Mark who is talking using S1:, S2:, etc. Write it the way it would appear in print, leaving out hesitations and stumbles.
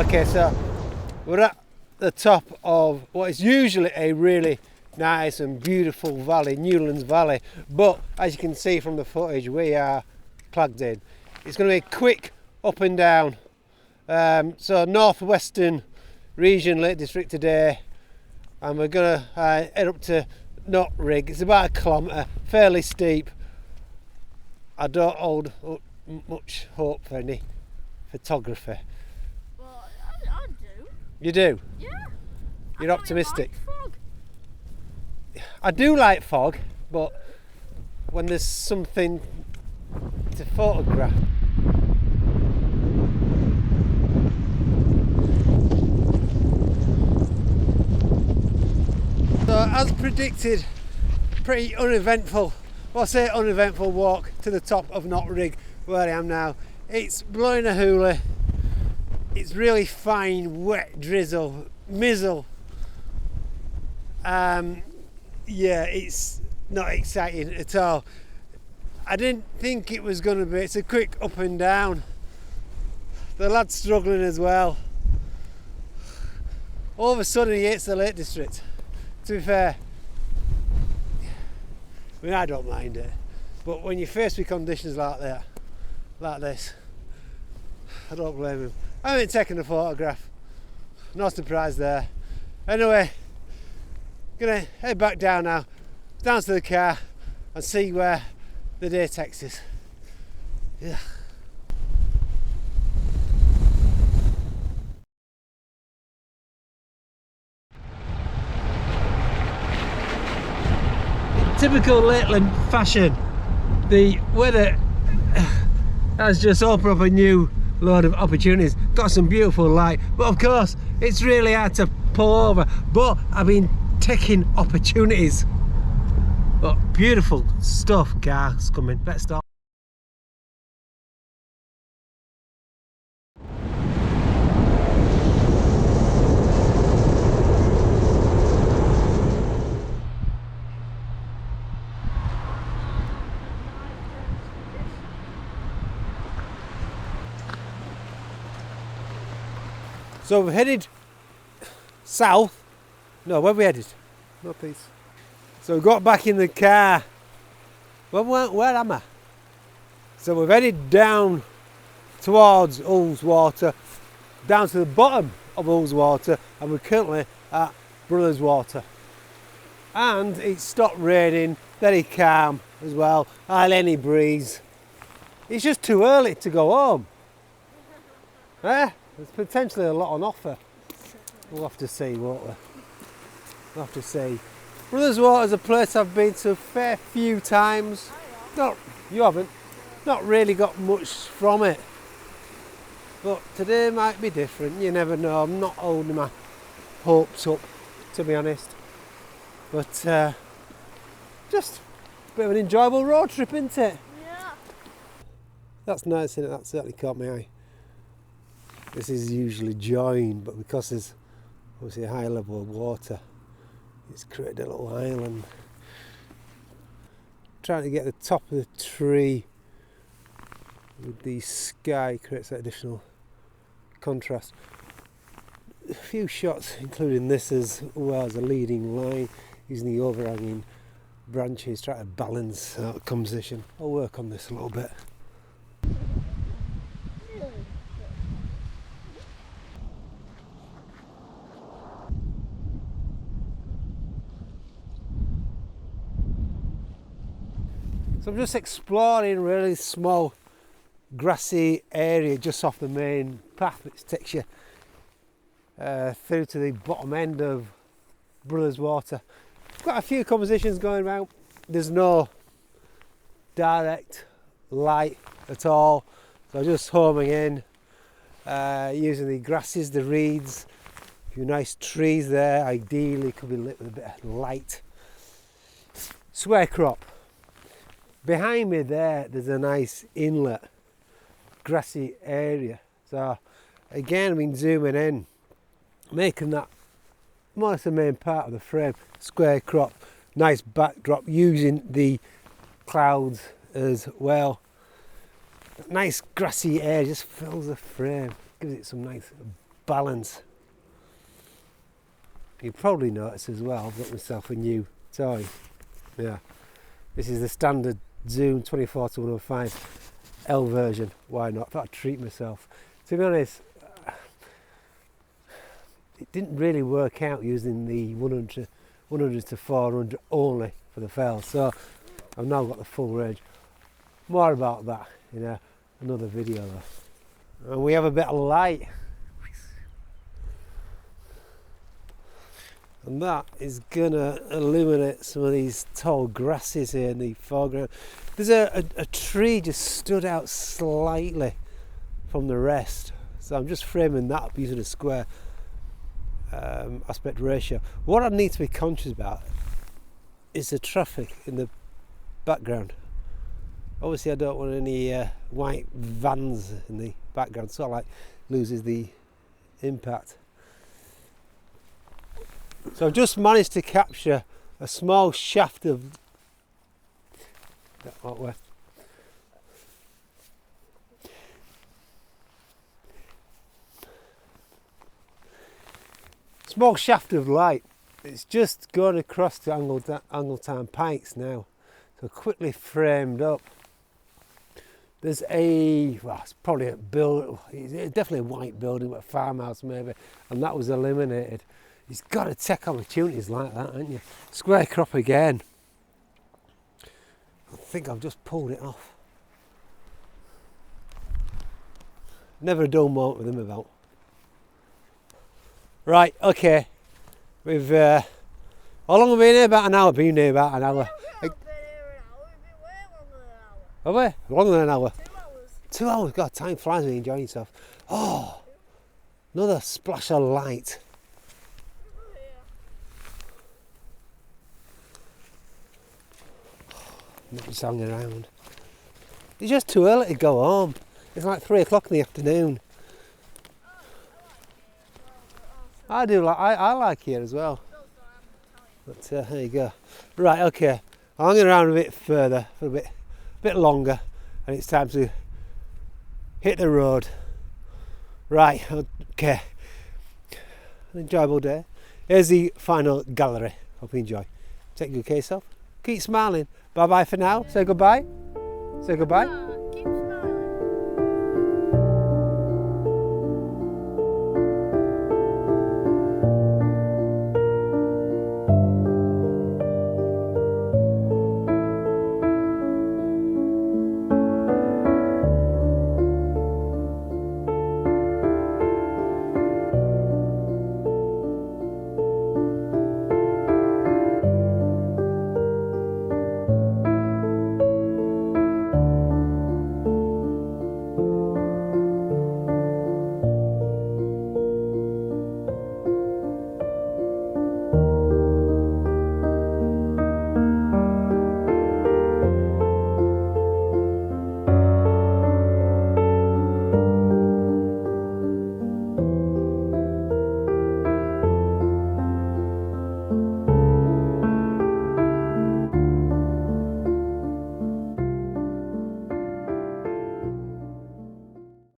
S1: Okay, so we're at the top of what is usually a really nice and beautiful valley, Newlands Valley, but as you can see from the footage, we are plugged in. It's going to be a quick up and down. So northwestern region, Lake District today, and we're going to head up to Knotrig. It's about 1 kilometre, fairly steep. I don't hold much hope for any photography.
S2: Well, I do.
S1: You do?
S2: Yeah.
S1: You're optimistic.
S2: Like fog.
S1: I do like fog, but when there's something to photograph. So as predicted, pretty uneventful, well I say uneventful walk to the top of Knotrig where I am now. It's blowing a hoolie, it's really fine wet drizzle, mizzle. Yeah, it's not exciting at all. I didn't think it was going to be. It's a quick up and down. The lad's struggling as well. All of a sudden he hates the Lake District. To be fair, I mean I don't mind it, but when you're faced with conditions like that, like this, I don't blame him. I haven't taken a photograph. No surprise there. Anyway, gonna head back down now, down to the car and see where the day takes us. Yeah. In typical Lakeland fashion, the weather has just opened up a new load of opportunities. Got some beautiful light, but of course it's really hard to pull over, but I've been taking opportunities. But beautiful stuff, cars coming. Let's stop. So we're headed south. No, where are we headed? Northeast. So we got back in the car. Well, where am I? So we've headed down towards Ullswater, down to the bottom of Ullswater, and we're currently at Brothers Water. And it's stopped raining, very calm as well, hardly any breeze. It's just too early to go home. There's potentially a lot on offer. We'll have to see, won't we? We'll have to see. Brothers Water is a place I've been to a fair few times. You haven't. Not really got much from it. But today might be different. You never know. I'm not holding my hopes up, to be honest. But just a bit of an enjoyable road trip, isn't it?
S2: Yeah.
S1: That's nice, isn't it? That certainly caught my eye. This is usually joined, but because there's obviously a high level of water, it's created a little island. Trying to get the top of the tree with the sky creates that additional contrast. A few shots, including this as well as a leading line, using the overhanging branches, trying to balance out the composition. I'll work on this a little bit. So I'm just exploring a really small grassy area just off the main path, which takes you through to the bottom end of Brothers Water. Quite a few compositions going around. There's no direct light at all, so just homing in, using the grasses, the reeds, a few nice trees there. Ideally could be lit with a bit of light. Square crop. Behind me there's a nice inlet, grassy area. So again, I've been zooming in, making that more or less the main part of the frame. Square crop, nice backdrop, using the clouds as well. Nice grassy area just fills the frame, gives it some nice balance. You probably notice as well, I've got myself a new toy. Yeah, this is the standard Zoom 24 to 105 L version. Why not? I thought I'd treat myself. To be honest, it didn't really work out using the 100 to 400 only for the fells, so I've now got the full range. More about that in another video though. And we have a bit of light, and that is gonna illuminate some of these tall grasses here in the foreground. There's a tree just stood out slightly from the rest, so I'm just framing that up using a square aspect ratio. What I need to be conscious about is the traffic in the background. Obviously I don't want any white vans in the background, so like loses the impact. So I've just managed to capture a small shaft of small shaft of light. It's just going across to Angletown Pikes now, so quickly framed up. There's it's probably it's definitely a white building, but a farmhouse maybe, and that was eliminated. You've got to take opportunities like that, haven't you? Square crop again. I think I've just pulled it off. Never a dull moment with him about. Right, okay. We've how long have we been here? About an hour. Been here about an hour.
S2: We've been here an hour. We've been way longer than an hour.
S1: Have we? Longer than an hour.
S2: 2 hours.
S1: 2 hours. God, time flies when you're enjoying yourself. Oh, another splash of light. Not just hanging around. It's just too early to go home. It's like 3 o'clock in the afternoon. I like here as well. But there you go. Right, okay. I'm hanging around a bit further, for a bit longer, and it's time to hit the road. Right, okay. Enjoyable day. Here's the final gallery. Hope you enjoy. Take good care of yourself. Keep smiling. Bye bye for now. Say goodbye. Say goodbye.